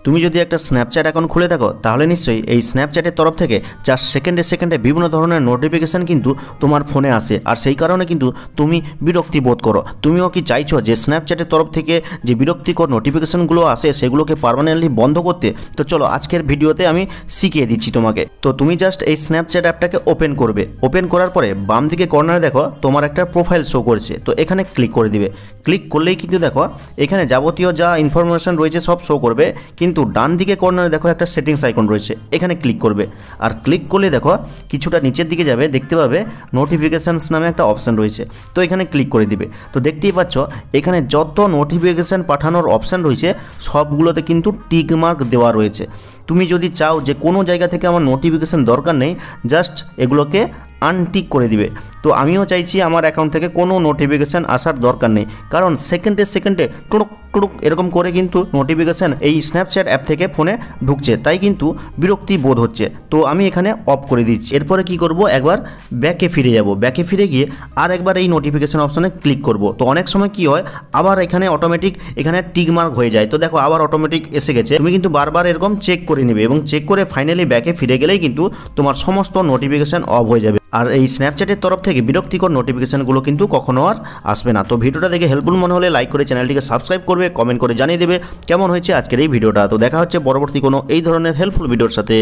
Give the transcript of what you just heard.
তুমি যদি একটা স্ন্যাপচ্যাট অ্যাকাউন্ট খুলে থাকো তাহলে নিশ্চয়ই এই স্ন্যাপচ্যাটের তরফ থেকে জাস্ট সেকেন্ডে সেকেন্ডে বিভিন্ন ধরনের নোটিফিকেশান কিন্তু তোমার ফোনে আসে, আর সেই কারণে কিন্তু তুমি বিরক্তি বোধ করো। তুমিও কি চাইছো যে স্ন্যাপচ্যাটের তরফ থেকে যে বিরক্তিকর নোটিফিকেশানগুলো আসে সেগুলোকে পার্মানেন্টলি বন্ধ করতে? তো চলো আজকের ভিডিওতে আমি শিখিয়ে দিচ্ছি তোমাকে। তো তুমি জাস্ট এই স্ন্যাপচ্যাট অ্যাপটাকে ওপেন করবে। ওপেন করার পরে বাম দিকে কর্নারে দেখো তোমার একটা প্রোফাইল শো করছে, তো এখানে ক্লিক করে দিবে। ক্লিক করলেই কিন্তু দেখো এখানে যাবতীয় যা ইনফরমেশন রয়েছে সব শো করবে, কিন্তু ডান দিকে কর্নারে দেখো একটা সেটিংস আইকন রয়েছে, এখানে ক্লিক করবে। আর ক্লিক করলে দেখো কিছুটা নিচের দিকে যাবে, দেখতে পাবে নোটিফিকেশানস নামে একটা অপশান রয়েছে, তো এখানে ক্লিক করে দিবে। তো দেখতেই পাচ্ছ এখানে যত নোটিফিকেশান পাঠানোর অপশান রয়েছে সবগুলোতে কিন্তু টিক মার্ক দেওয়া রয়েছে। তুমি যদি চাও যে কোনো জায়গা থেকে আমার নোটিফিকেশান দরকার নেই, জাস্ট এগুলোকে আনটিক করে দিবে। তো আমিও চাইছি আমার অ্যাকাউন্ট থেকে কোনো নোটিফিকেশান আসার দরকার নেই, কারণ সেকেন্ডে সেকেন্ডে টুক টুক এরকম করে কিন্তু নোটিফিকেশান এই স্ন্যাপচ্যাট অ্যাপ থেকে ফোনে ঢুকছে, তাই কিন্তু বিরক্তি বোধ হচ্ছে। তো আমি এখানে অফ করে দিচ্ছি। এরপরে কি করব, একবার ব্যাকে ফিরে যাব। ব্যাকে ফিরে গিয়ে আর একবার এই নোটিফিকেশান অপশানে ক্লিক করব। তো অনেক সময় কি হয়, আবার এখানে অটোমেটিক এখানে টিক মার্ক হয়ে যায়। তো দেখো আবার অটোমেটিক এসে গেছে। তুমি কিন্তু বারবার এরকম চেক করে নেবে এবং চেক করে ফাইনালি ব্যাকে ফিরে গেলেই কিন্তু তোমার সমস্ত নোটিফিকেশান অফ হয়ে যাবে। আর এই স্ন্যাপচ্যাটের তরফ থেকে বিরক্তিকর নোটিফিকেশানগুলো কিন্তু কখনো আর আসবে না। তো ভিডিওটা দেখে হেল্পফুল মনে হলে লাইক করে চ্যানেলটিকে সাবস্ক্রাইব করবে, কমেন্ট করে জানিয়ে দেবে কেমন হয়েছে আজকের এই ভিডিওটা। তো দেখা হচ্ছে পরবর্তী কোনো এই ধরনের হেল্পফুল ভিডিওর সাথে।